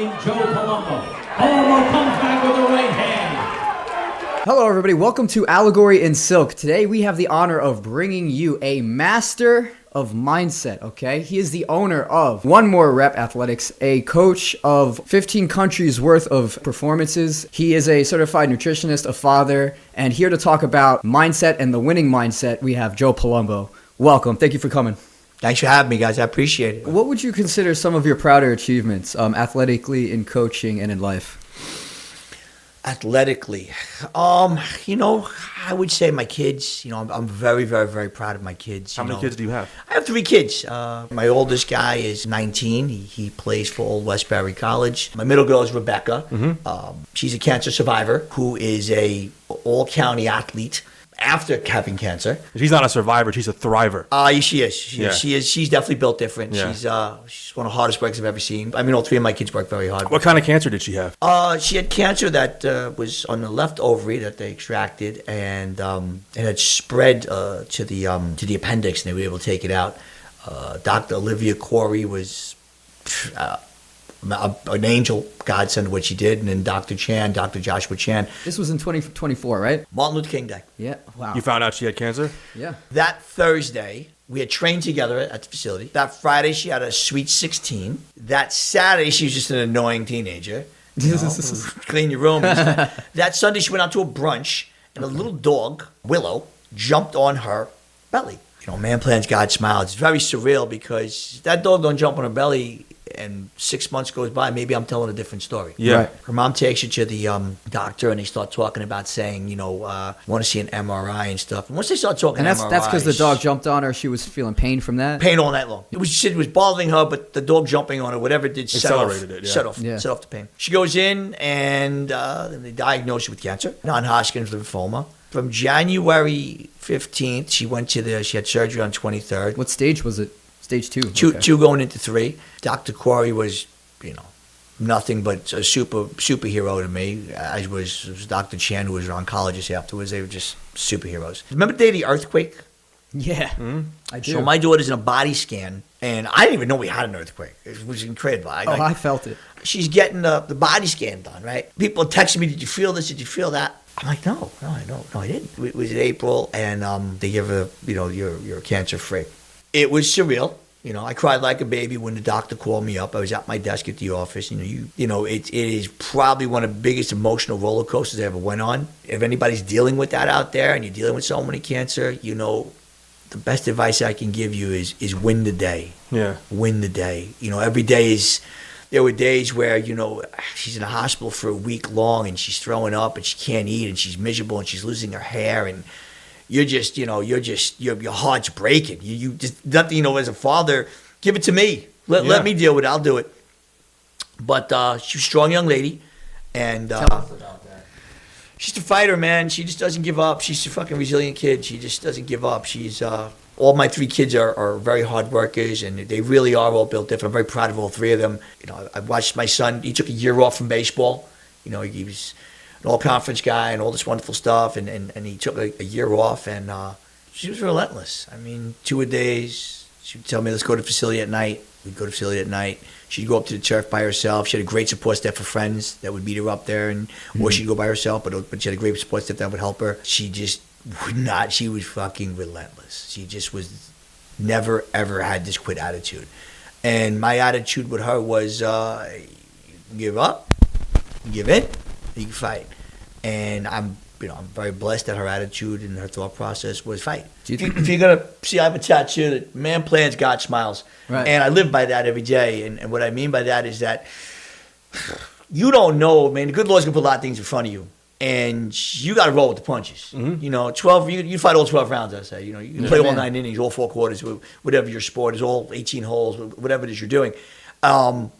in Joe Palumbo. Palumbo comes back with the right hand. Hello everybody, welcome to Allegory in Silk. Today we have the honor of bringing you a master of mindset, okay? He is the owner of One More Rep Athletics, a coach of 15 countries worth of performances. He is a certified nutritionist, a father, and here to talk about mindset and the winning mindset, we have Joe Palumbo. Welcome, thank you for coming. Thanks for having me, guys. I appreciate it. What would you consider some of your prouder achievements athletically, in coaching, and in life? Athletically, I would say my kids. I'm very, very, very proud of my kids. How many kids do you have? I have 3 kids. My oldest guy is 19. He plays for Old Westbury College. My middle girl is Rebecca. She's a cancer survivor who is a all-county athlete after having cancer. She's not a survivor. She's a thriver. She is. She's definitely built different. Yeah. She's one of the hardest workers I've ever seen. I mean, all 3 of my kids work very hard. What kind of cancer did she have? She had cancer that was on the left ovary that they extracted, and it had spread to the appendix, and they were able to take it out. Dr. Olivia Corey was an angel, godsend of what she did, and then Dr. Joshua Chan. This was in 2024, right? Martin Luther King Day. Yeah, wow. You found out she had cancer? Yeah. That Thursday, we had trained together at the facility. That Friday, she had a sweet 16. That Saturday, she was just an annoying teenager. Clean your room. That Sunday, she went out to a brunch, and a little dog, Willow, jumped on her belly. Man plans, God smiles. It's very surreal because that dog don't jump on her belly, and 6 months goes by, maybe I'm telling a different story. Yeah. Right. Her mom takes her to the doctor, and they start talking about saying, want to see an MRI and stuff. And once they start talking And that's MRIs, because the dog jumped on her. She was feeling pain from that. pain all night long. It was bothering her, but the dog jumping on her, whatever it did, set off the pain. She goes in, and then they diagnose her with cancer, non-Hodgkin's lymphoma. From January 15th, she had surgery on 23rd. What stage was it? Stage 2. Two going into 3. Dr. Corey was, nothing but a superhero to me. As was Dr. Chan, who was an oncologist afterwards. They were just superheroes. Remember the day of the earthquake? Yeah, I do. So my daughter's in a body scan, and I didn't even know we had an earthquake. It was incredible. I felt it. She's getting the body scan done, right? People are texting me, did you feel this? Did you feel that? I'm like, no, I didn't. It was in April, and they give her, you're cancer free. It was surreal. I cried like a baby when the doctor called me up. I was at my desk at the office. It is probably one of the biggest emotional roller coasters I ever went on. If anybody's dealing with that out there, and you're dealing with someone with cancer, the best advice I can give you is win the day. Yeah. Win the day. Every day is. There were days where, she's in the hospital for a week long, and she's throwing up, and she can't eat, and she's miserable, and she's losing her hair, and you're just, your heart's breaking. You just nothing, as a father, give it to me. Let me deal with it. I'll do it. But she's a strong young lady, and Tell us about that. She's a fighter, man. She just doesn't give up. She's a fucking resilient kid. She just doesn't give up. She's all my 3 kids are very hard workers, and they really are all built different. I'm very proud of all 3 of them. I watched my son. He took a year off from baseball. He was an all-conference guy and all this wonderful stuff, and he took a year off, and she was relentless. I mean, 2 a days. She would tell me, let's go to the facility at night. We'd go to the facility at night. She'd go up to the turf by herself. She had a great support staff for friends that would meet her up there, or she'd go by herself, but she had a great support staff that would help her. She just would not. She was fucking relentless. She just was never, ever had this quit attitude. And my attitude with her was, you give up, you give in, you can fight. And I'm very blessed that her attitude and her thought process was fight. If you're going to see, I have a tattoo that man plans, God smiles. Right. And I live by that every day. And what I mean by that is that you don't know, man, the good Lord's going to put a lot of things in front of you. And you got to roll with the punches. 12, you fight all 12 rounds, I say. You play all 9 innings, all 4 quarters, whatever your sport is, all 18 holes, whatever it is you're doing. And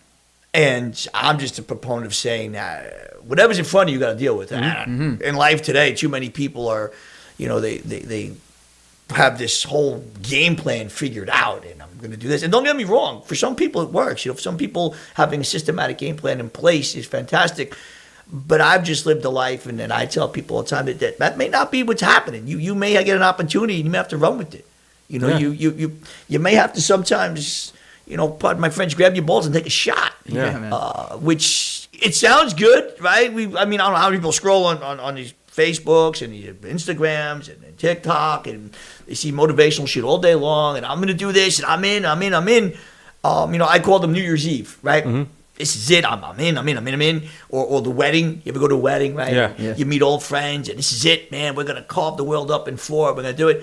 I'm just a proponent of saying that whatever's in front of you, you got to deal with. In life today, too many people are, they have this whole game plan figured out, and I'm going to do this. And don't get me wrong, for some people it works. For some people, having a systematic game plan in place is fantastic. But I've just lived a life, and I tell people all the time that may not be what's happening. You may get an opportunity, and you may have to run with it. You may have to sometimes, pardon my French, grab your balls and take a shot. Yeah, man. Which it sounds good, right? I don't know how many people scroll on these Facebooks and these Instagrams and TikTok, and they see motivational shit all day long. And I'm going to do this, and I'm in. I call them New Year's Eve, right? Mm-hmm. This is it. I'm in. Or the wedding. You ever go to a wedding, right? Yeah. You meet old friends, and this is it, man. We're going to carve the world up in four. We're going to do it.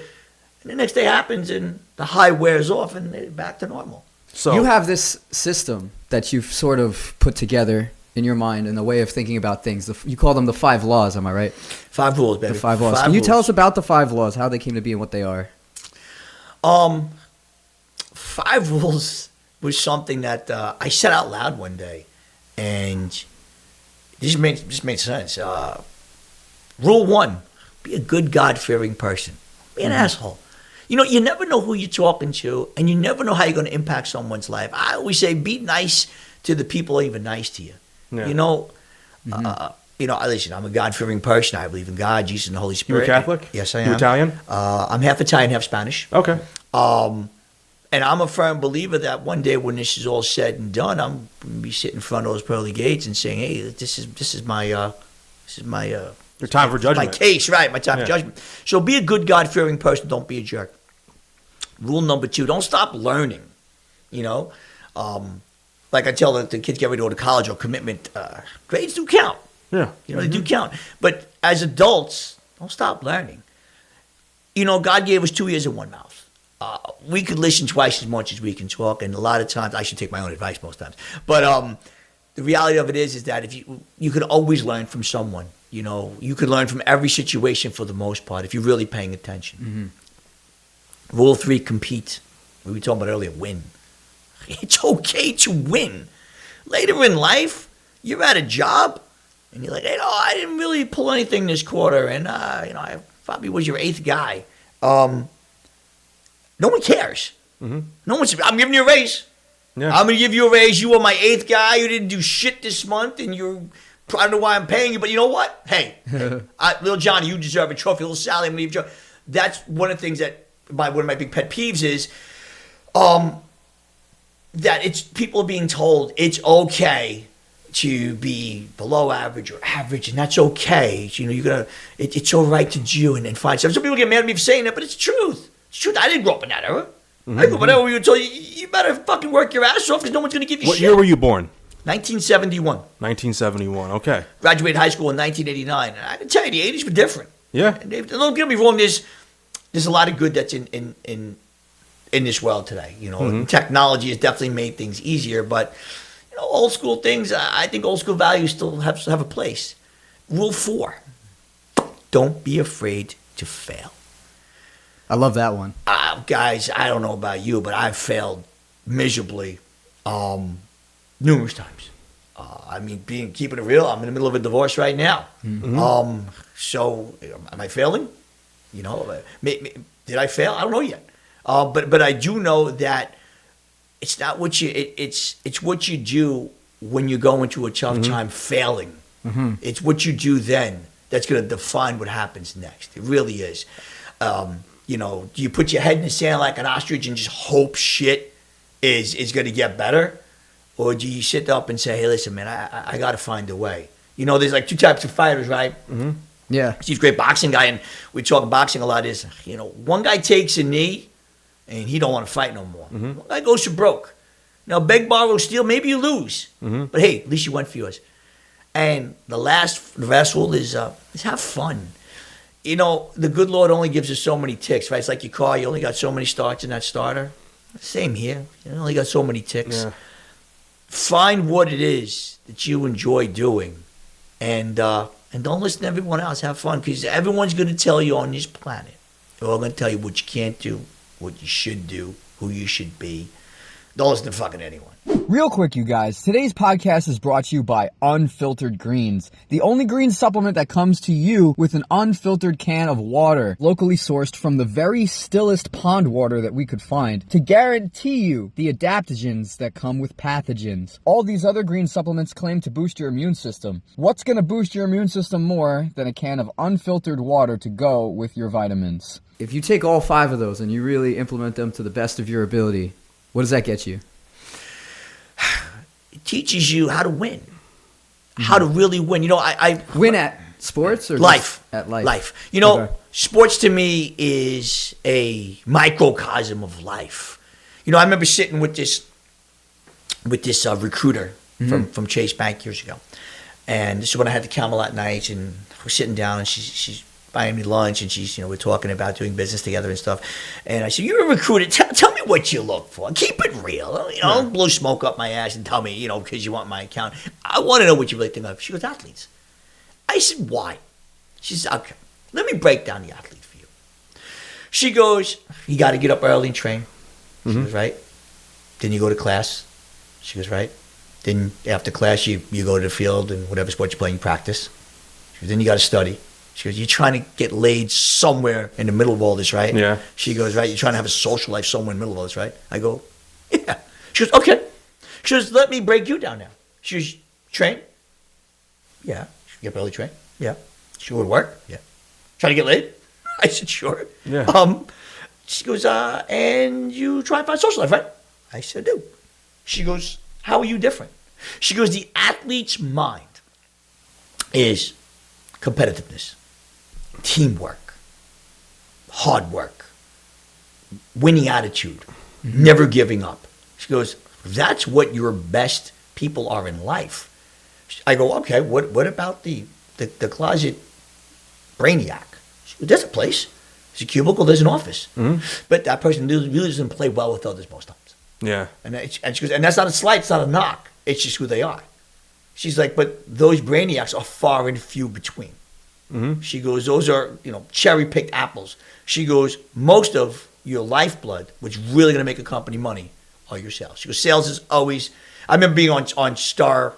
And the next day happens, and the high wears off, and they're back to normal. So You have this system that you've sort of put together in your mind and the way of thinking about things. You call them the 5 laws, am I right? 5 rules, baby. The 5 laws. Can you tell us about the 5 laws, how they came to be and what they are? 5 rules was something that I said out loud one day, and this made sense. Rule 1: be a good, God-fearing person. Be an asshole. You never know who you're talking to, and you never know how you're going to impact someone's life. I always say, be nice to the people that are even nice to you. Yeah. Listen, I'm a God-fearing person. I believe in God, Jesus, and the Holy you Spirit. a Catholic? Yes, I am. You Italian? I'm half Italian, half Spanish. Okay. And I'm a firm believer that one day when this is all said and done, I'm going to be sitting in front of those pearly gates and saying, "Hey, this is my Your time for judgment. my case, right? My time for judgment." So be a good, God-fearing person. Don't be a jerk. Rule number 2: don't stop learning. Like I tell the kids get ready to go to college or commitment, grades do count. Yeah. They do count. But as adults, don't stop learning. God gave us 2 ears and 1 mouth. We could listen twice as much as we can talk, and a lot of times I should take my own advice most times. But the reality of it is that if you could always learn from someone. You could learn from every situation for the most part if you're really paying attention. Mm-hmm. Rule 3: compete. We were talking about earlier, win. It's okay to win. Later in life, you're at a job, and you're like, "Hey, no, I didn't really pull anything this quarter, and I probably was your 8th guy." No one cares. Mm-hmm. No one's. I'm giving you a raise. Yeah. I'm going to give you a raise. You were my 8th guy. You didn't do shit this month, and I don't know why I'm paying you, but you know what? Hey, little Johnny, you deserve a trophy. Little Sally, I'm going to give you a trophy. That's one of the things that one of my big pet peeves is that people are being told it's okay to be below average or average, and that's okay. It's all right to do and find stuff. Some people get mad at me for saying that, but it's truth. It's truth. I didn't grow up in that era. I grew up in that era where you were told you better fucking work your ass off because no one's going to give you What shit. year were you born? 1971. 1971. Okay. Graduated high school in 1989. And I can tell you, the 80s were different. Yeah. And don't get me wrong, there's a lot of good that's in this world today. Technology has definitely made things easier, but old school things, I think old school values still have a place. Rule 4: don't be afraid to fail. I love that one. Guys, I don't know about you, but I've failed miserably numerous times. Keeping it real, I'm in the middle of a divorce right now. Mm-hmm. So am I failing? Did I fail? I don't know yet. But I do know that it's not what it's what you do when you go into a tough time failing. Mm-hmm. It's what you do then that's going to define what happens next. It really is. Do you put your head in the sand like an ostrich and just hope shit is going to get better? Or do you sit up and say, "Hey, listen, man, I got to find a way"? There's like 2 types of fighters, right? Mm-hmm. Yeah. He's a great boxing guy, and we talk boxing a lot. Is one guy takes a knee, and he don't want to fight no more. Mm-hmm. One guy goes for broke. Now, beg, borrow, steal. Maybe you lose, but hey, at least you went for yours. And the last rule is have fun. The good Lord only gives us so many ticks, right? It's like your car. You only got so many starts in that starter. Same here. You only got so many ticks. Yeah. Find what it is that you enjoy doing, and don't listen to everyone else. Have fun, because everyone's going to tell you on this planet. They're all going to tell you what you can't do, what you should do, who you should be. Don't listen to fucking anyone. Real quick, you guys, today's podcast is brought to you by Unfiltered Greens, the only green supplement that comes to you with an unfiltered can of water, locally sourced from the very stillest pond water that we could find, to guarantee you the adaptogens that come with pathogens. All these other green supplements claim to boost your immune system. What's going to boost your immune system more than a can of unfiltered water to go with your vitamins? If you take all 5 of those and you really implement them to the best of your ability, what does that get you? teaches you how to win, how to really win. You know, I Win at sports or life. just at life? Life. You know, Okay. sports to me is a microcosm of life. You know, I remember sitting with this recruiter from Chase Bank years ago, and this is when I had the Camelot nights, and we're sitting down, and she's buying me lunch, and she's, you know, we're talking about doing business together and stuff. And I said, "You're a recruiter. Tell me what you look for. Keep it real. You know, don't blow smoke up my ass and tell me, you know, because you want my account. I want to know what you really think of." She goes, "Athletes." I said, "Why?" She says, "Okay, let me break down the athlete for you." She goes, "You got to get up early and train." She goes, "Right." Then you go to class. She goes, "Right." Then after class, you go to the field and whatever sport you're playing, you practice. She goes, "Then you got to study." She goes, "You're trying to get laid somewhere in the middle of all this, right?" Yeah. She goes, "Right, you're trying to have a social life somewhere in the middle of all this, right?" I go, "Yeah." She goes, "Okay." She goes, "Let me break you down now." She goes, "Train?" "Yeah." She goes, "Get up early, train?" "Yeah." She goes, "Work?" "Yeah." "Trying to get laid?" I said, "Sure." Yeah. She goes, "And you try and find social life, right?" I said, "Do." She goes, "How are you different?" She goes, "The athlete's mind is competitiveness, teamwork, hard work, winning attitude, never giving up." She goes, "That's what your best people are in life." I go, "Okay, what about the closet brainiac?" She goes, "There's a place. There's a cubicle, there's an office. But that person really doesn't play well with others most times." Yeah. And she goes, "And that's not a slight, it's not a knock. It's just who they are." She's like, "But those brainiacs are far and few between." She goes, "Those are, you know, cherry-picked apples." She goes, "Most of your lifeblood, what's really going to make a company money, are your sales." She goes, "Sales is always." I remember being on Star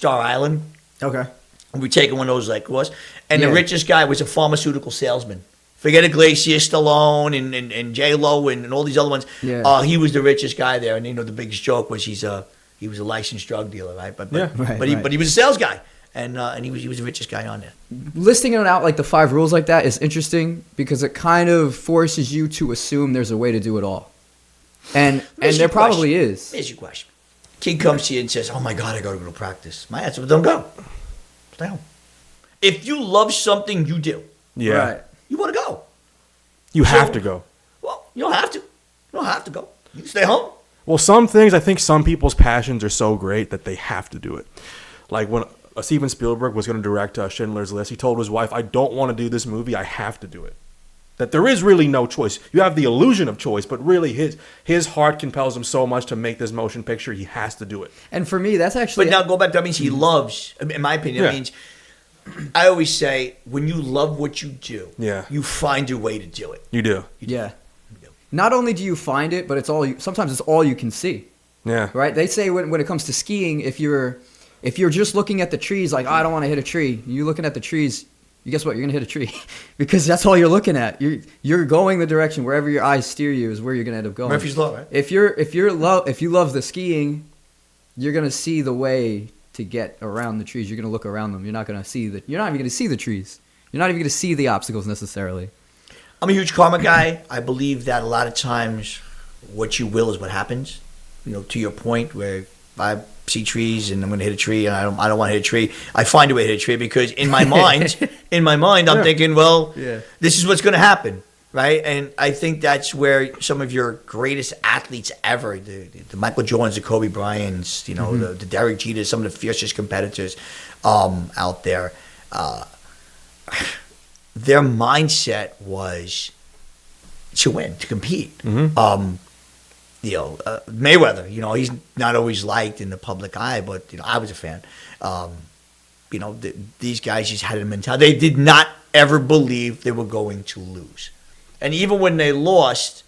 Island. Okay. We were taking one of those like was, and Yeah. the richest guy was a pharmaceutical salesman. Forget Iglesias, Stallone, and J Lo, and all these other ones. Yeah. He was the richest guy there, and you know the biggest joke was he was a licensed drug dealer, right? But Yeah. but he was a sales guy, and he was the richest guy on there. Listing it out like the 5 rules like that is interesting because it kind of forces you to assume there's a way to do it all. And Here's there your probably question. is. Here's your question. Kid comes to you and says, "Oh my God, I gotta go to practice." My answer was, "Don't go. Stay home." If you love something you do, Yeah. Right. you want to go. You So- have to go. Well, you don't have to. You don't have to go. You can stay home. Well, some things, I think some people's passions are so great that they have to do it. Like when Steven Spielberg was going to direct Schindler's List, he told his wife, "I don't want to do this movie. I have to do it." That there is really no choice. You have the illusion of choice, but really his heart compels him so much to make this motion picture, he has to do it. And for me, that's actually. But now go back. That means he loves. In my opinion, Yeah. that means. I always say, when you love what you do, Yeah. you find a way to do it. You do. Yeah. Not only do you find it, but sometimes it's all you can see. Yeah. Right? They say when it comes to skiing, if you're just looking at the trees, like, I don't want to hit a tree. You looking at the trees, you guess what? You're gonna hit a tree because that's all you're looking at. You're going the direction wherever your eyes steer you is where you're gonna end up going. Murphy's Law, right? If you love the skiing, you're gonna see the way to get around the trees. You're gonna look around them. You're not even gonna see the trees. You're not even gonna see the obstacles necessarily. I'm a huge karma guy. I believe that a lot of times, what you will is what happens. You know, to your point, where I see trees and I'm going to hit a tree, and I don't want to hit a tree. I find a way to hit a tree because in my mind, I'm thinking, well, this is what's going to happen, right? And I think that's where some of your greatest athletes ever, the Michael Jordans, the Kobe Bryants, you know, the Derek Jeters, some of the fiercest competitors out there. Their mindset was to win, to compete. Mayweather, you know, he's not always liked in the public eye, but, you know, I was a fan. These guys just had a mentality. They did not ever believe they were going to lose. And even when they lost,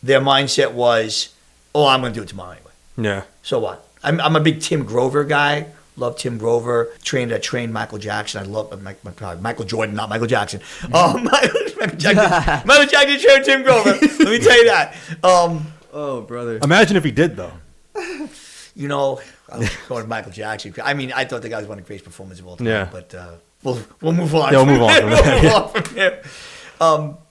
their mindset was, "Oh, I'm going to do it tomorrow anyway. Yeah. So what?" I'm a big Tim Grover guy. Love Tim Grover. Trained Michael Jackson. I love Michael Jordan, not Michael Jackson. Michael Jackson trained Tim Grover. Let me tell you that. Oh, brother. Imagine if he did, though. You know, I was going to Michael Jackson. I mean, I thought the guy was one of the greatest performers of all time. Yeah. But we'll move on. Yeah, we'll move on from that. We'll move on from there.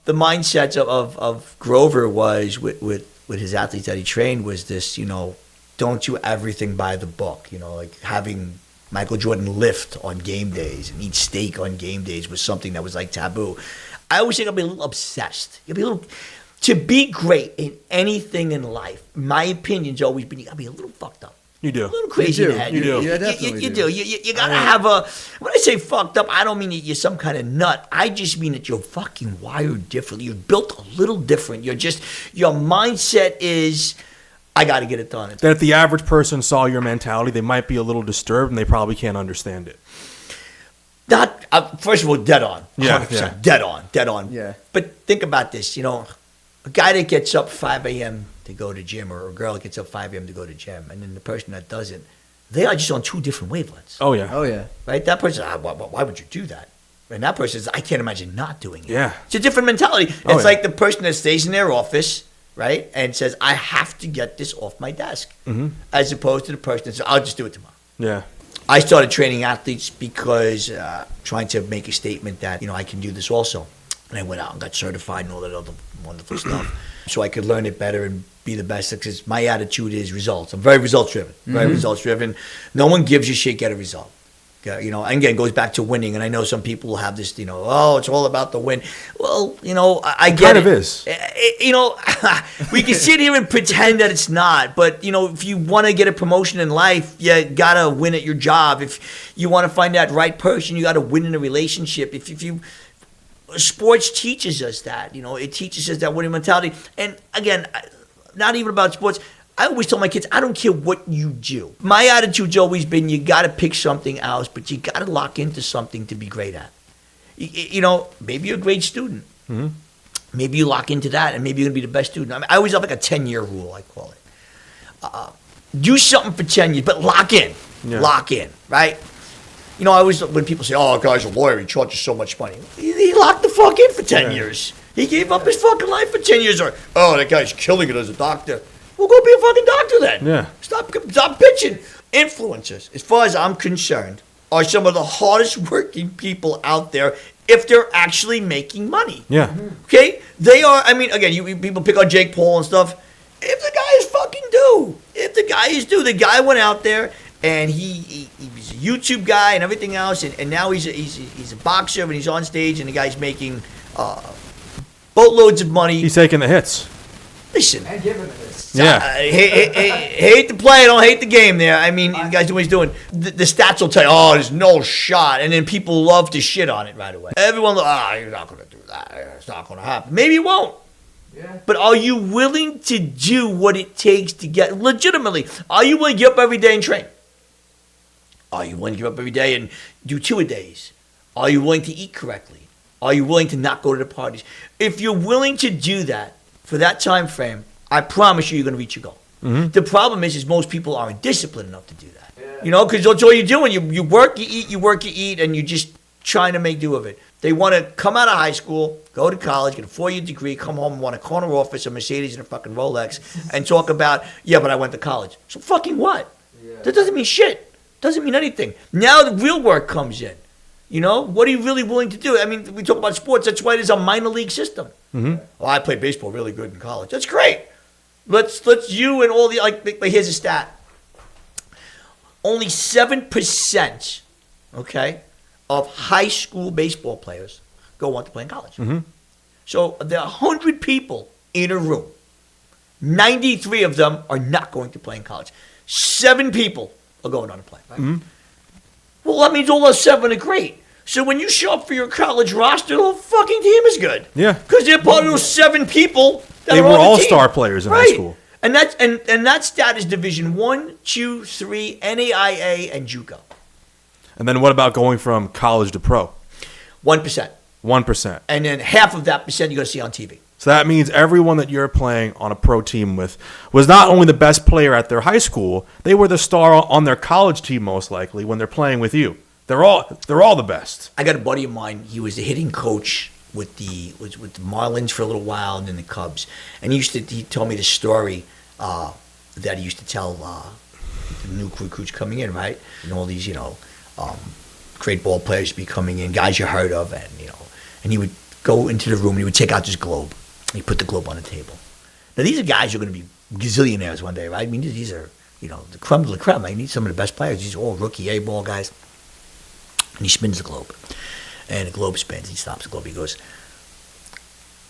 The mindset of Grover was with his athletes that he trained was this, you know, don't do everything by the book. You know, like having Michael Jordan lift on game days and eat steak on game days was something that was like taboo. I always think I'll be a little obsessed. You'll be a little, to be great in anything in life, my opinion's always been, you gotta be a little fucked up. You do. A little crazy in the head. You do. Yeah, definitely You do. You gotta have a, when I say fucked up, I don't mean that you're some kind of nut. I just mean that you're fucking wired differently. You're built a little different. Your mindset is, I gotta get it done. That if the average person saw your mentality, they might be a little disturbed and they probably can't understand it. Not, first of all, dead on. 100%. Yeah. Dead on. Yeah. But think about this, you know, a guy that gets up 5 a.m. to go to gym, or a girl that gets up 5 a.m. to go to gym, and then the person that doesn't, they are just on two different wavelengths. Oh, yeah. Oh yeah. Right? That person, why would you do that? And that person says, I can't imagine not doing it. Yeah. It's a different mentality. Oh, It's yeah. like the person that stays in their office, right, and says, I have to get this off my desk, as opposed to the person that says, I'll just do it tomorrow. Yeah. I started training athletes because trying to make a statement that, you know, I can do this also. And I went out and got certified and all that other wonderful stuff so I could learn it better and be the best. Because my attitude is results. I'm very results driven. Very results driven. No one gives a shit, get a result. You know, and again, it goes back to winning. And I know some people will have this, you know, oh, it's all about the win. Well, you know, I get it. Kind of is. You know, we can sit here and pretend that it's not. But, you know, if you want to get a promotion in life, you got to win at your job. If you want to find that right person, you got to win in a relationship. If you sports teaches us that, you know, it teaches us that winning mentality. And again, not even about sports. I always tell my kids, I don't care what you do. My attitude's always been, you got to pick something else, but you got to lock into something to be great at. You know, maybe you're a great student. Maybe you lock into that, and maybe you're going to be the best student. I mean, I always have like a 10-year rule, I call it. Do something for 10 years, but lock in. Yeah. Lock in, right? You know, I always, when people say, oh, a guy's a lawyer, he charges so much money. He locked the fuck in for 10 years. He gave up his fucking life for 10 years. Or, oh, that guy's killing it as a doctor. Well, go be a fucking doctor then. Yeah. Stop bitching. Influencers, as far as I'm concerned, are some of the hardest working people out there if they're actually making money. Yeah. Okay? They are, I mean, again, people pick on Jake Paul and stuff. If the guy is fucking due, the guy went out there and he was a YouTube guy and everything else, and now he's a boxer and he's on stage and the guy's making boatloads of money. He's taking the hits. Listen, And giving this. Yeah. hate the play, don't hate the game there. I mean, the guy's doing what he's doing. The stats will tell you, oh, there's no shot. And then people love to shit on it right away. Everyone, you're not going to do that. It's not going to happen. Maybe it won't. Yeah. But are you willing to do what it takes to get, legitimately, are you willing to get up every day and train? Are you willing to get up every day and do 2-a-days? Are you willing to eat correctly? Are you willing to not go to the parties? If you're willing to do that for that time frame, I promise you're going to reach your goal. The problem is most people aren't disciplined enough to do that. Yeah. You know, because that's all you're doing. You work, you eat, and you're just trying to make do of it. They want to come out of high school, go to college, get a 4-year degree, come home and want a corner office, a Mercedes, and a fucking Rolex, and talk about, yeah, but I went to college. So fucking what? Yeah. That doesn't mean shit. Doesn't mean anything. Now the real work comes in. You know, what are you really willing to do? I mean, we talk about sports. That's why there's a minor league system. Well, I played baseball really good in college. That's great. Let's you and all the, like here's a stat. Only 7%, okay, of high school baseball players go on to play in college. So there are 100 people in a room. 93 of them are not going to play in college. 7 people are going on to play. Right? Well, that means all those 7 are great. So when you show up for your college roster, the whole fucking team is good. Yeah. Because they're part of those 7 people that they are were on the all-star team. players in high school. And that's and that stat is Division 1, 2, 3, NAIA, and JUCO. And then what about going from college to pro? 1%. 1%. And then half of that percent you're going to see on TV. So that means everyone that you're playing on a pro team with was not only the best player at their high school, they were the star on their college team most likely when they're playing with you. They're all the best. I got a buddy of mine. He was the hitting coach with the Marlins for a little while and then the Cubs. And he told me the story that he used to tell the new recruits coming in, right? And all these, great ball players be coming in, guys you heard of, and he would go into the room and he would take out this globe. He put the globe on the table. Now these are guys who are going to be gazillionaires one day, right? I mean, these are the creme de la creme. I need some of the best players. These are all rookie A-ball guys. And he spins the globe. And the globe spins. He stops the globe. He goes,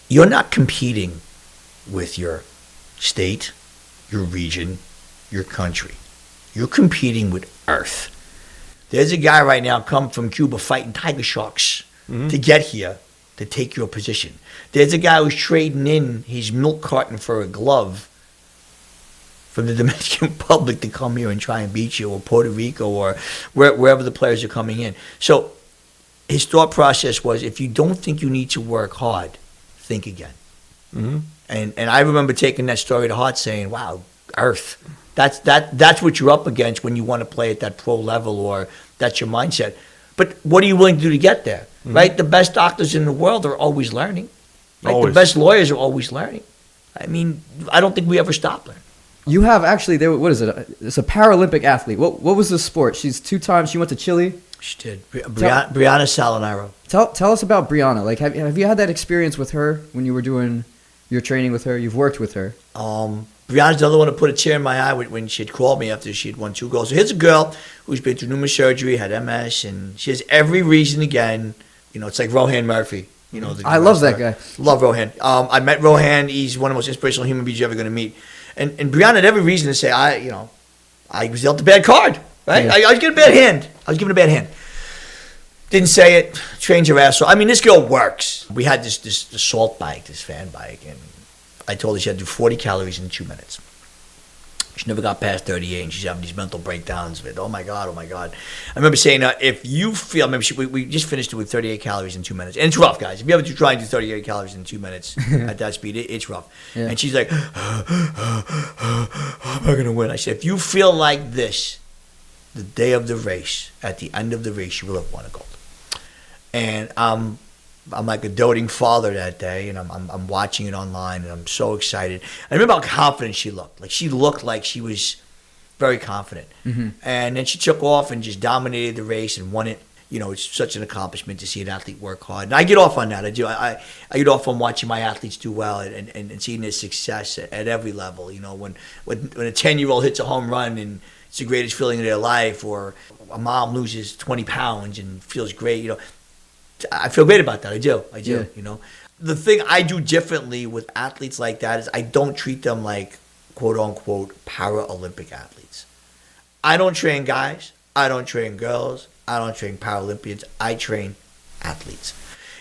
you're not competing with your state, your region, your country. You're competing with Earth. There's a guy right now come from Cuba fighting tiger sharks to get here to take your position. There's a guy who's trading in his milk carton for a glove from the Dominican Republic to come here and try and beat you, or Puerto Rico, or wherever the players are coming in. So his thought process was, if you don't think you need to work hard, think again. And I remember taking that story to heart, saying, wow, Earth. That's what you're up against when you want to play at that pro level, or that's your mindset. But what are you willing to do to get there, right? The best doctors in the world are always learning. Right? Always. The best lawyers are always learning. I mean, I don't think we ever stop learning. You have actually, what is it? It's a Paralympic athlete. What was the sport? She's 2 times, she went to Chile. She did. Brianna Salinaro. Tell us about Brianna. Like, have you had that experience with her when you were doing your training with her? You've worked with her. Brianna's the other one to put a tear in my eye when she had called me after she had won 2 goals. So here's a girl who's been through numerous surgery, had MS, and she has every reason again. It's like Rohan Murphy. I love that guy. Love Rohan. I met Rohan. He's one of the most inspirational human beings you're ever going to meet. And Brianna had every reason to say, I was dealt a bad card, right? Yeah. I was given a bad hand. I was given a bad hand. Didn't say it. Trained your ass off. I mean, this girl works. We had this assault bike, this fan bike, and I told her she had to do 40 calories in 2 minutes. She never got past 38, and she's having these mental breakdowns with, oh my God. I remember saying, if you feel, we just finished it with 38 calories in 2 minutes. And it's rough, guys. If you ever try and do 38 calories in 2 minutes at that speed, it's rough. Yeah. And she's like, how am I going to win? I said, if you feel like this, the day of the race, at the end of the race, you will have won a gold. And I'm like a doting father that day, and I'm watching it online, and I'm so excited. I remember how confident she looked. Like, she looked like she was very confident. And then she took off and just dominated the race and won it. It's such an accomplishment to see an athlete work hard. And I get off on that. I do. I get off on watching my athletes do well and seeing their success at every level. When a 10-year-old hits a home run and it's the greatest feeling of their life, or a mom loses 20 pounds and feels great, I feel great about that. I do. Yeah. The thing I do differently with athletes like that is I don't treat them like quote unquote Paralympic athletes. I don't train guys. I don't train girls. I don't train Paralympians. I train athletes.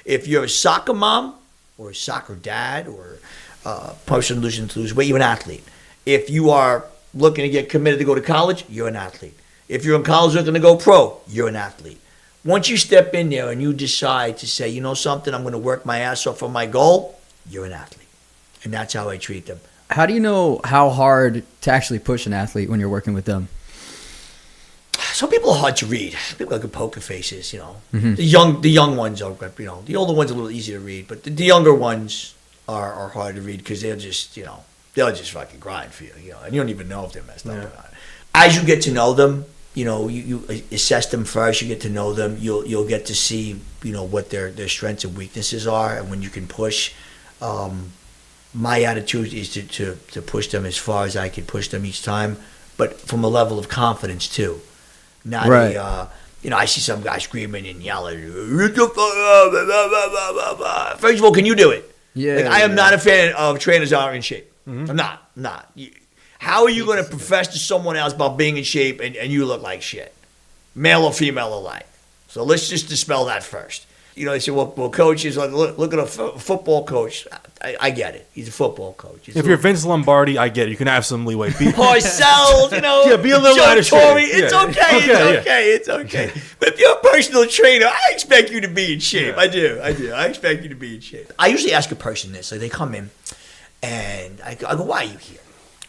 If you're a soccer mom or a soccer dad or a person looking to lose weight, you're an athlete. If you are looking to get committed to go to college, you're an athlete. If you're in college looking to go pro, you're an athlete. Once you step in there and you decide to say, something, I'm going to work my ass off for my goal, you're an athlete. And that's how I treat them. How do you know how hard to actually push an athlete when you're working with them? Some people are hard to read. People are good poker faces, The young ones are, the older ones are a little easier to read, but the younger ones are hard to read because they'll just, they'll just fucking grind for you, and you don't even know if they're messed up or not. As you get to know them, you assess them first. You get to know them. You'll get to see, what their strengths and weaknesses are, and when you can push. My attitude is to push them as far as I can push them each time, but from a level of confidence too. Not right. I see some guy screaming and yelling. First of all, can you do it? Yeah. I am not a fan of trainers that aren't in shape. I'm not. How are you going to profess to someone else about being in shape and you look like shit? Male or female alike. So let's just dispel that first. They say, well, coaches, look at a football coach. I get it. He's a football coach. If you're Vince Lombardi, I get it. You can have some leeway. Parcells, Yeah, be a little Joe lighter shade. Torre, it's Yeah. okay. It's okay. But if you're a personal trainer, I expect you to be in shape. Yeah. I do. I expect you to be in shape. I usually ask a person this. Like, they come in, and I go, why are you here?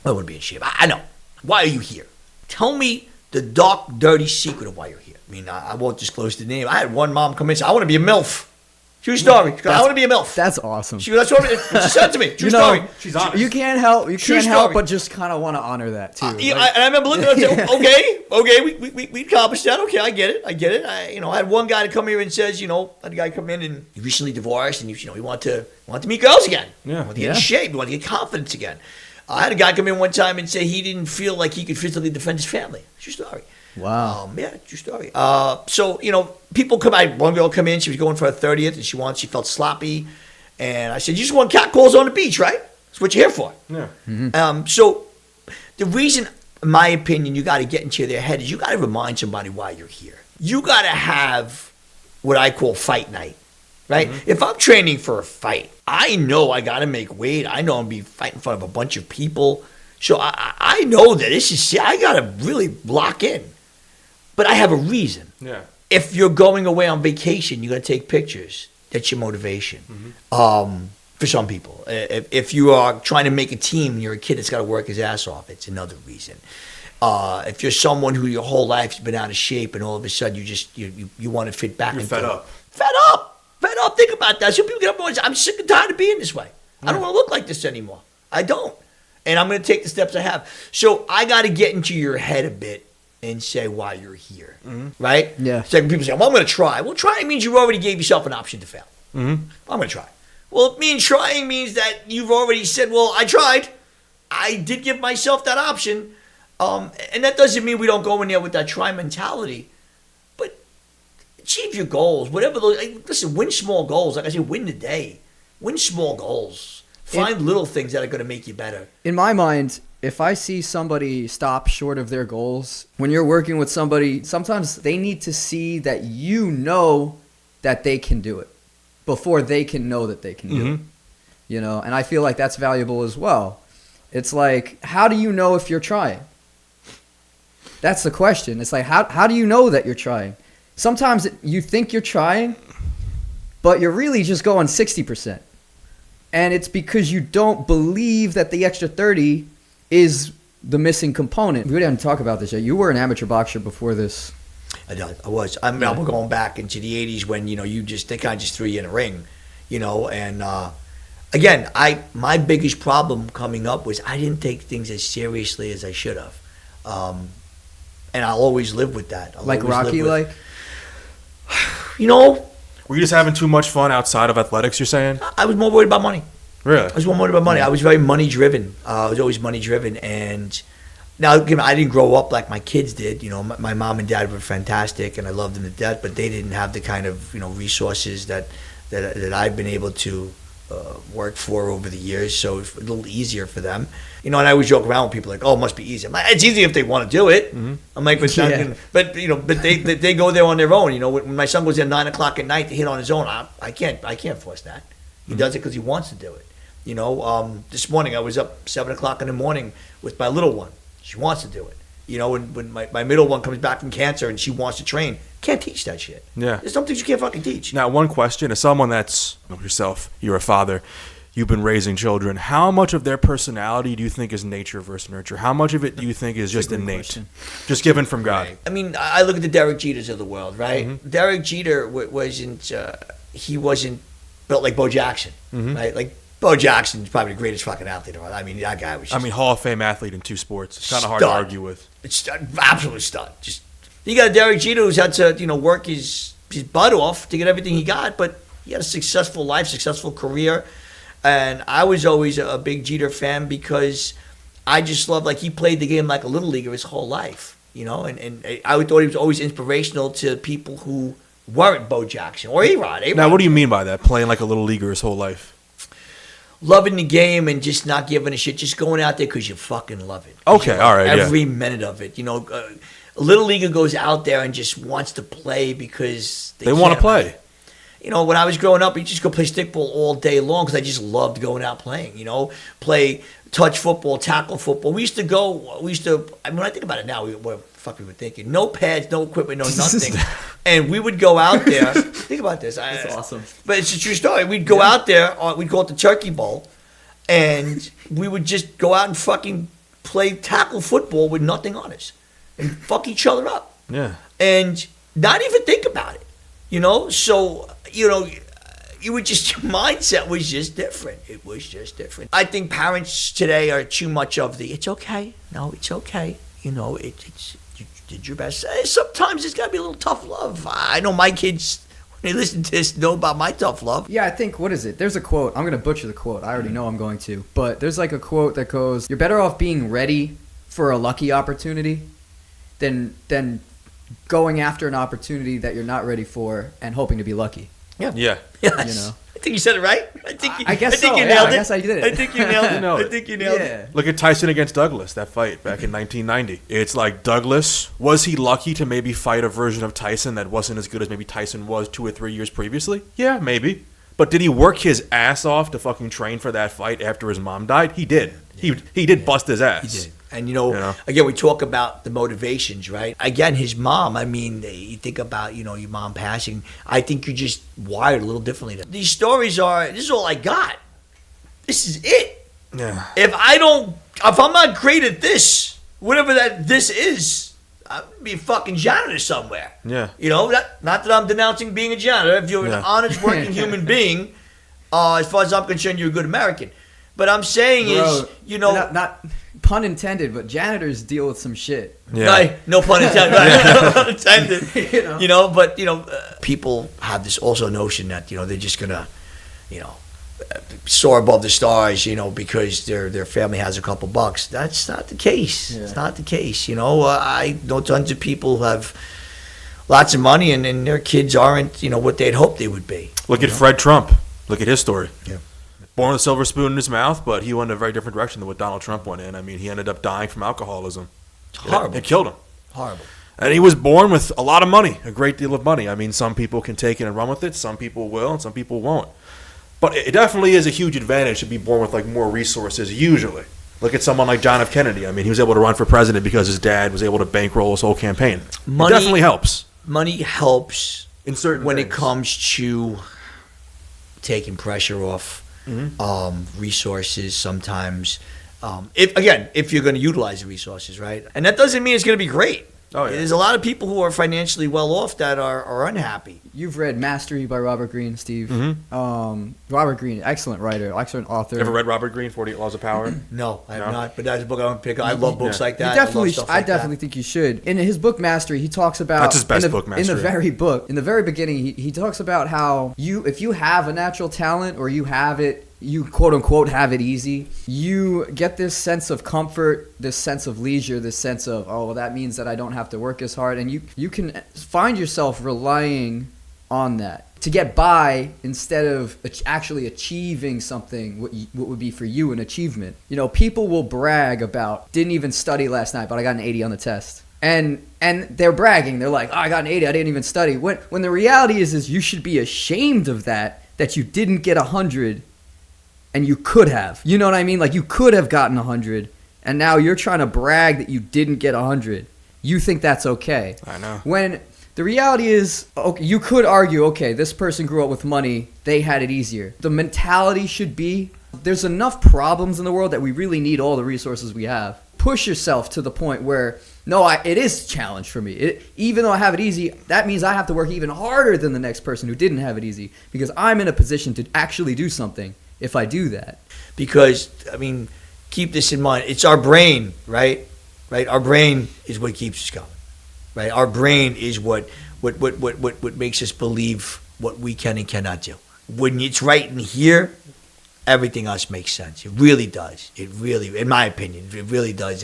I want to be in shape. I know. Why are you here? Tell me the dark, dirty secret of why you're here. I mean, I won't disclose the name. I had one mom come in and say, I want to be a MILF. True story. I want to be a MILF. That's awesome. That's what she said to me. True story. She's honest. You can't help, story. but just kind of want to honor that too. And I remember looking at her and saying, okay, we accomplished that. Okay, I get it. I had one guy to come here and says, I had a guy come in and he recently divorced and he wanted to meet girls again. Yeah. He wanted to get in shape. He wanted to get confidence again. I had a guy come in one time and say he didn't feel like he could physically defend his family. True story. Wow. Yeah, true story. So, people come out. One girl come in. She was going for her 30th, and she felt sloppy. And I said, you just want catcalls on the beach, right? That's what you're here for. Yeah. So the reason, in my opinion, you got to get into their head is you got to remind somebody why you're here. You got to have what I call fight night, right? If I'm training for a fight, I know I got to make weight. I know I'm going to be fighting in front of a bunch of people. So I know that I got to really lock in. But I have a reason. Yeah. If you're going away on vacation, you're going to take pictures. That's your motivation. For some people. If you are trying to make a team and you're a kid that's got to work his ass off, it's another reason. If you're someone who your whole life's been out of shape and all of a sudden you want to fit back You're into fed it. up. Fed up. Think about that. Some people get up and say, I'm sick and tired of being this way. I don't want to look like this anymore. I don't. And I'm going to take the steps I have. So I got to get into your head a bit and say why you're here. Right? Yeah. So people say, well, I'm going to try. Well, trying means you already gave yourself an option to fail. I'm going to try. Well, trying means that you've already said, well, I tried. I did give myself that option. And that doesn't mean we don't go in there with that try mentality. But achieve your goals. Whatever those, listen, win small goals. Like I said, win the day. Win small goals. Find little things that are going to make you better. In my mind, if I see somebody stop short of their goals, when you're working with somebody, sometimes they need to see that you know that they can do it before they can know that they can do it. And I feel like that's valuable as well. It's like, how do you know if you're trying? That's the question. It's like, how do you know that you're trying? Sometimes you think you're trying, but you're really just going 60%. And it's because you don't believe that the extra 30 is the missing component. We didn't talk about this yet. You were an amateur boxer before this. I was. I'm going back into the 80s when, they kind of just threw you in a ring, and again, my biggest problem coming up was I didn't take things as seriously as I should have. And I'll always live with that. Like Rocky, like? Were you just having too much fun outside of athletics, you're saying? I was more worried about money. Really? I was more worried about money. I was very money driven. I was always money driven. And now, I didn't grow up like my kids did. My mom and dad were fantastic, and I loved them to death. But they didn't have the kind of resources that I've been able to work for over the years. So it's a little easier for them. And I always joke around with people like, "Oh, it must be easy." I'm like, it's easy if they want to do it. I'm like, but they go there on their own. When my son goes there 9 o'clock at night to hit on his own, I can't force that. He does it because he wants to do it. This morning I was up 7 o'clock in the morning with my little one. She wants to do it. When my middle one comes back from cancer and she wants to train, can't teach that shit. Yeah. There's some things you can't fucking teach. Now, one question, as someone that's yourself, you're a father, you've been raising children, how much of their personality do you think is nature versus nurture? How much of it do you think is just innate? Question. Just given from God? I look at the Derek Jeters of the world, right? Derek Jeter wasn't built like Bo Jackson, right? Like, Bo Jackson's probably the greatest fucking athlete of all. That guy was just Hall of Fame athlete in 2 sports. It's kind of hard to argue with. It's absolute stud. Just you got a Derek Jeter who's had to work his butt off to get everything he got, but he had a successful life, successful career, and I was always a big Jeter fan because I just loved, like, he played the game like a little leaguer his whole life, and I thought he was always inspirational to people who weren't Bo Jackson or A-Rod. Now, what do you mean by that? Playing like a little leaguer his whole life? Loving the game and just not giving a shit, just going out there because you fucking love it. Okay, all right, every minute of it. A little leaguer goes out there and just wants to play because they want to play. When I was growing up, you just go play stickball all day long because I just loved going out playing. Play touch football, tackle football. When I think about it now, what the fuck we were thinking? No pads, no equipment, no nothing. And we would go out there. Think about this. That's awesome. But it's a true story. We'd go out there, we'd call it the Turkey Bowl, and we would just go out and fucking play tackle football with nothing on us and fuck each other up. Yeah. And not even think about it. So, you would just, your mindset was just different. It was just different. I think parents today are too much of the, it's okay. No, it's okay. It's you did your best. Sometimes it's got to be a little tough love. I know my kids, when they listen to this, know about my tough love. Yeah, I think, what is it? There's a quote. I'm going to butcher the quote. I already know I'm going to. But there's like a quote that goes, you're better off being ready for a lucky opportunity than going after an opportunity that you're not ready for and hoping to be lucky. Yeah. Yeah. Yes. You know? I think you said it right. I guess think so. you nailed it. I guess I did it. I think you nailed it. Nailed it. I think you nailed Yeah. it. Look at Tyson against Douglas, that fight back in 1990. It's like Douglas, was he lucky to maybe fight a version of Tyson that wasn't as good as maybe Tyson was 2 or 3 years previously? Yeah, maybe. But did he work his ass off to fucking train for that fight after his mom died? He did. He did bust his ass. He did. And, again, we talk about the motivations, right? Again, his mom, I mean, you think about, your mom passing. I think you're just wired a little differently. These stories this is all I got. This is it. Yeah. If I'm not great at this, whatever this is, I'll be a fucking janitor somewhere. Yeah. Not that I'm denouncing being a janitor. If you're an honest working human being, as far as I'm concerned, you're a good American. But I'm saying not pun intended, but janitors deal with some shit. Yeah. Right, no pun intended. Right, no pun intended. But people have this also notion that they're just gonna, soar above the stars, because their family has a couple bucks. That's not the case. Yeah. It's not the case. I know tons of people who have lots of money and their kids aren't, what they'd hoped they would be. Look at Fred Trump. Look at his story. Yeah. Born with a silver spoon in his mouth, but he went in a very different direction than what Donald Trump went in. I mean, he ended up dying from alcoholism. It's horrible. It killed him. Horrible. And he was born with a lot of money, a great deal of money. I mean, some people can take it and run with it. Some people will, and some people won't. But it definitely is a huge advantage to be born with more resources, usually. Look at someone like John F. Kennedy. I mean, he was able to run for president because his dad was able to bankroll his whole campaign. It definitely helps. Money helps In certain when things. it comes to taking pressure off. Resources sometimes. If you're going to utilize the resources, right? And that doesn't mean it's going to be great. Oh, yeah. There's a lot of people who are financially well off that are unhappy. You've read Mastery by Robert Greene, Steve. Mm-hmm. Robert Greene, excellent writer, excellent author. Ever read Robert Greene, 48 Laws of Power? No, I have No? not. But that's a book I want to pick up. I love books like that. You definitely, I definitely think you should. In his book Mastery, he talks about That's his best book, Mastery. In the very beginning, he talks about how if you have a natural talent or you have it, you quote unquote have it easy, you get this sense of comfort, this sense of leisure, this sense of, oh, well, that means that I don't have to work as hard, and you can find yourself relying on that to get by instead of actually achieving something, what would be for you an achievement. People will brag about, didn't even study last night, but I got an 80 on the test. And they're bragging. They're like, oh, I got an 80, I didn't even study. When the reality is you should be ashamed of that you didn't get 100 and you could have. You know what I mean? Like, you could have gotten 100 and now you're trying to brag that you didn't get 100. You think that's okay. I know. When the reality is, okay, you could argue, okay, this person grew up with money, they had it easier. The mentality should be, there's enough problems in the world that we really need all the resources we have. Push yourself to the point where, no, it is a challenge for me. Even though I have it easy, that means I have to work even harder than the next person who didn't have it easy, because I'm in a position to actually do something if I do that. Because, keep this in mind. It's our brain, right? Right? Our brain is what keeps us going. Right? Our brain is what makes us believe what we can and cannot do. When it's right in here, everything else makes sense. It really does. It really, in my opinion, it really does.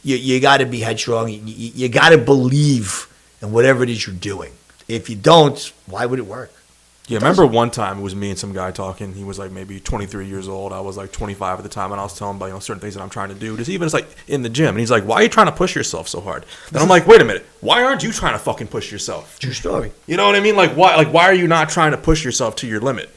You got to be headstrong. You got to believe in whatever it is you're doing. If you don't, why would it work? Yeah, remember one time it was me and some guy talking. He was like maybe 23 years old. I was like 25 at the time, and I was telling him about certain things that I'm trying to do. Just even it's like in the gym, and he's like, "Why are you trying to push yourself so hard?" And I'm like, "Wait a minute, why aren't you trying to fucking push yourself?" True story. You know what I mean? Like why are you not trying to push yourself to your limit?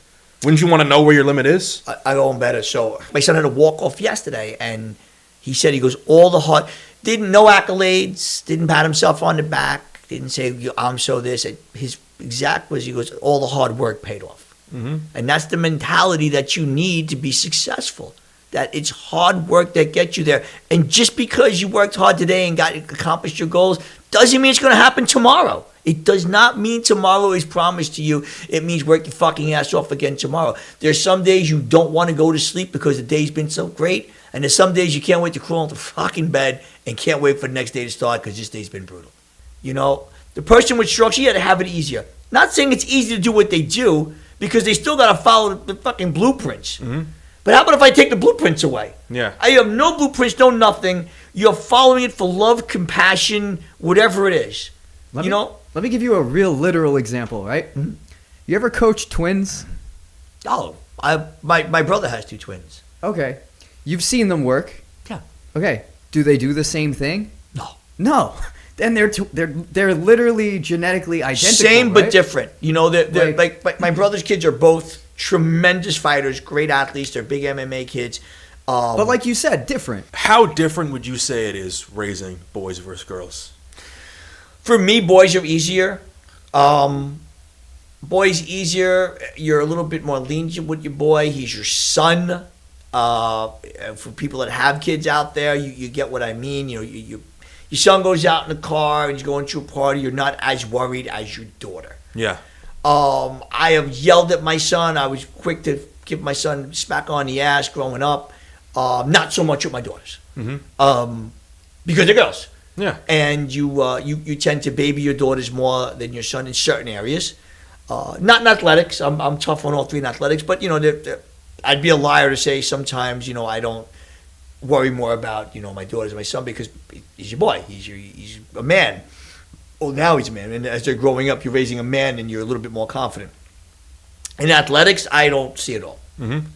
Wouldn't you want to know where your limit is? I go on better. So my son had a walk off yesterday, and he said all the hard, no accolades, didn't pat himself on the back, didn't say I'm so this. His exact was, he goes, all the hard work paid off. Mm-hmm. And that's the mentality that you need to be successful. That it's hard work that gets you there. And just because you worked hard today and accomplished your goals doesn't mean it's going to happen tomorrow. It does not mean tomorrow is promised to you. It means work your fucking ass off again tomorrow. There's some days you don't want to go to sleep because the day's been so great. And there's some days you can't wait to crawl into fucking bed and can't wait for the next day to start because this day's been brutal. The person with structure, you had to have it easier. Not saying it's easy to do what they do, because they still got to follow the fucking blueprints. But how about if I take the blueprints away? Yeah. I have no blueprints, no nothing. You're following it for love, compassion, whatever it is. Let me give you a real literal example, right? You ever coach twins? Oh, my brother has 2 twins. Okay. You've seen them work. Yeah. Okay. Do they do the same thing? No. No. Then they're literally genetically identical. Same right? but different. You know, they're like my brother's kids are both tremendous fighters, great athletes. They're big MMA kids. But like you said, different. How different would you say it is raising boys versus girls? For me, boys are easier. Boys easier. You're a little bit more lenient with your boy. He's your son. For people that have kids out there, you get what I mean. You know, your son goes out in the car and he's going to a party. You're not as worried as your daughter. Yeah. I have yelled at my son. I was quick to give my son smack on the ass growing up. Not so much with my daughters. Because they're girls. Yeah. And you tend to baby your daughters more than your son in certain areas. Not in athletics. I'm tough on all 3 in athletics. But, you know, I'd be a liar to say sometimes, you know, I don't worry more about, you know, my daughters and my son, because he's your boy. He's a man. Well, now he's a man. And as they're growing up, you're raising a man and you're a little bit more confident. In athletics, I don't see it all.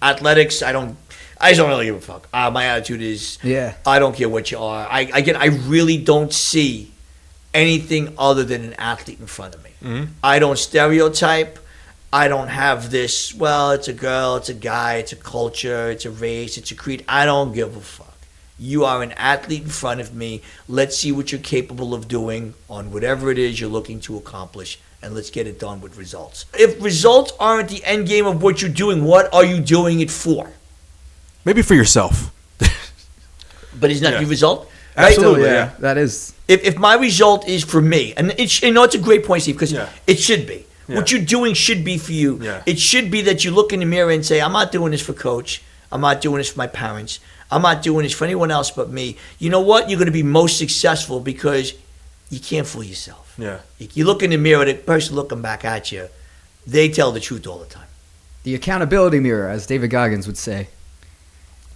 Athletics, I just don't really give a fuck. My attitude is, I don't care what you are. I really don't see anything other than an athlete in front of me. I don't stereotype. I don't have this, well, it's a girl, it's a guy, it's a culture, it's a race, it's a creed. I don't give a fuck. You are an athlete in front of me. Let's see what you're capable of doing on whatever it is you're looking to accomplish, and let's get it done with results. If results aren't the end game of what you're doing, what are you doing it for? Maybe for yourself. But isn't that the result? Absolutely, Still, yeah. That is. If my result is for me, and it's a great point, Steve, because it should be. Yeah. What you're doing should be for you. Yeah. It should be that you look in the mirror and say, I'm not doing this for coach. I'm not doing this for my parents. I'm not doing this for anyone else but me. You know what? You're going to be most successful because you can't fool yourself. Yeah. You look in the mirror, the person looking back at you, they tell the truth all the time. The accountability mirror, as David Goggins would say.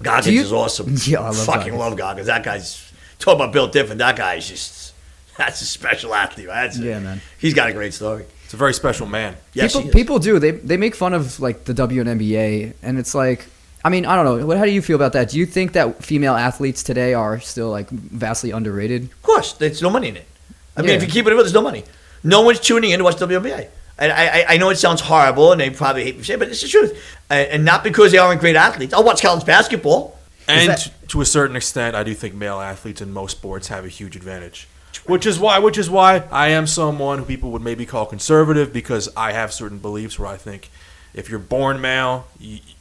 Goggins is awesome. Yeah, I love Fucking Goggins. love Goggins. That guy's, talk about built different. That guy's just, that's a special athlete. Man. He's got a great story. It's a very special man. Yes, People do. They make fun of like the WNBA, and it's like, I mean, I don't know. How do you feel about that? Do you think that female athletes today are still like vastly underrated? Of course, there's no money in it. I mean, Yeah. if you keep it real, there's no money. No one's tuning in to watch WNBA. And I know it sounds horrible, and they probably hate me to say it, but it's the truth. And not because they aren't great athletes. I'll watch college basketball. And to a certain extent, I do think male athletes in most sports have a huge advantage. Which is why I am someone who people would maybe call conservative, because I have certain beliefs where I think if you're born male,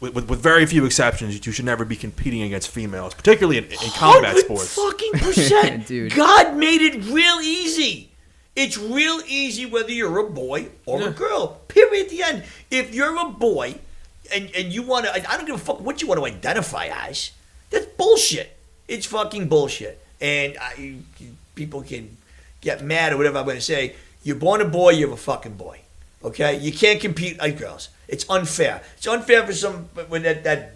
with very few exceptions, you should never be competing against females, particularly in combat sports. Fucking percent. Dude. God made it real easy. It's real easy whether you're a boy or a girl. Period. At the end. If you're a boy and you want to, I don't give a fuck what you want to identify as. That's bullshit. It's fucking bullshit. And people can get mad or whatever I'm going to say. You're born a boy, you're a fucking boy. Okay? You can't compete like girls. It's unfair. It's unfair for when that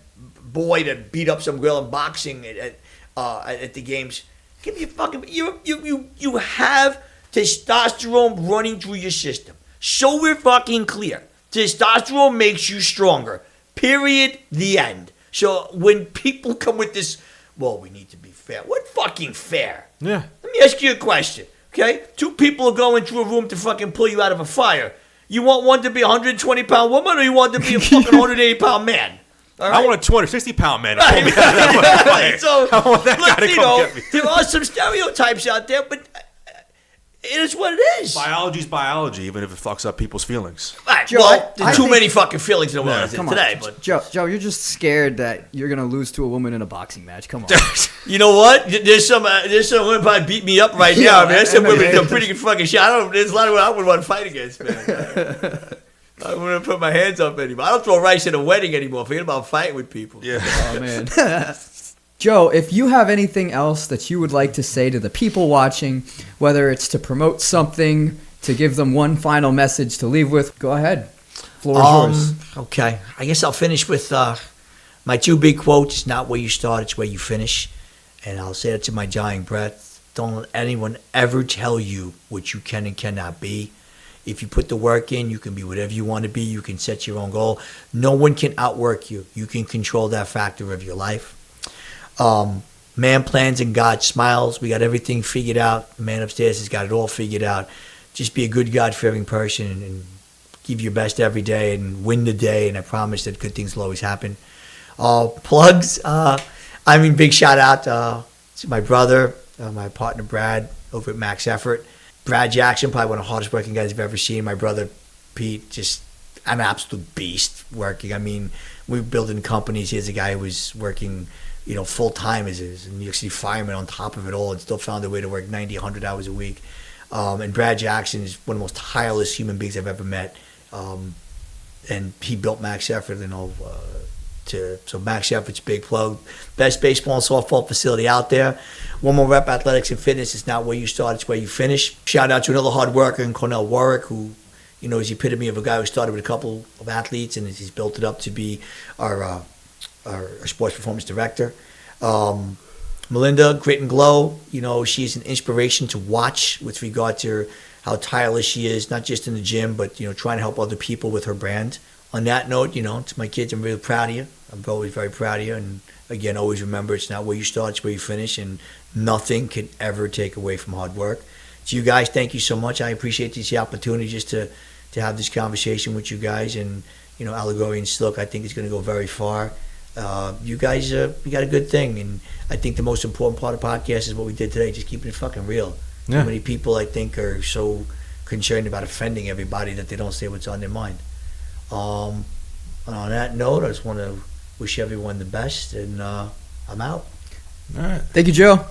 boy that beat up some girl in boxing at the games. Give me a fucking. You have testosterone running through your system. So we're fucking clear. Testosterone makes you stronger. Period. The end. So when people come with this, well, we need to be fair. What fucking fair? Yeah. Let me ask you a question, okay? 2 people are going through a room to fucking pull you out of a fire. You want one to be a 120-pound woman, or you want to be a fucking 180-pound man? All right? I want a 260-pound man to Right, pull me out of that fire. right. So, I want that guy to you come know, get me. there are some stereotypes out there, but it is what it is. Biology's biology, even if it fucks up people's feelings. Right, Joe, well, I there's too think- many fucking feelings in the world Come on, today, but Joe, you're just scared that you're gonna lose to a woman in a boxing match. Come on. you know what? There's some women probably beat me up right Yeah, now, man. There's some women MMA. that are pretty good fucking shit. There's a lot of women I wouldn't want to fight against, man. I wouldn't put my hands up anymore. I don't throw rice at a wedding anymore. Forget about fighting with people. Yeah. Oh man. Joe, if you have anything else that you would like to say to the people watching, whether it's to promote something, to give them one final message to leave with, go ahead. Floor is yours. Okay. I guess I'll finish with my 2 big quotes. It's not where you start, it's where you finish. And I'll say that to my dying breath. Don't let anyone ever tell you what you can and cannot be. If you put the work in, you can be whatever you want to be. You can set your own goal. No one can outwork you. You can control that factor of your life. Man plans and God smiles. We got everything figured out. The man upstairs has got it all figured out. Just be a good God-fearing person and give your best every day and win the day. And I promise that good things will always happen. Plugs. Big shout out to my brother, my partner Brad over at Max Effort. Brad Jackson, probably one of the hardest working guys I've ever seen. My brother Pete, just an absolute beast working. I mean, we were building companies. Here's a guy who was working, full time as a New York City fireman on top of it all, and still found a way to work 90, 100 hours a week. And Brad Jackson is one of the most tireless human beings I've ever met. And he built Max Effort, so Max Effort's a big plug. Best baseball and softball facility out there. One more rep, athletics and fitness. It's not where you start, it's where you finish. Shout out to another hard worker in Cornell Warwick, who, is the epitome of a guy who started with a couple of athletes and he's built it up to be our sports performance director. Melinda, Grit and Glow, she's an inspiration to watch with regard to how tireless she is, not just in the gym, but, trying to help other people with her brand. On that note, to my kids, I'm really proud of you. I'm always very proud of you. And again, always remember, it's not where you start, it's where you finish. And nothing can ever take away from hard work. To you guys, thank you so much. I appreciate this opportunity just to have this conversation with you guys. And, Allegory and Silk, I think it's going to go very far. You guys, you got a good thing. And I think the most important part of the podcast is what we did today, just keeping it fucking real. Yeah. Too many people, I think, are so concerned about offending everybody that they don't say what's on their mind. And on that note, I just want to wish everyone the best, and I'm out. All right. Thank you, Joe.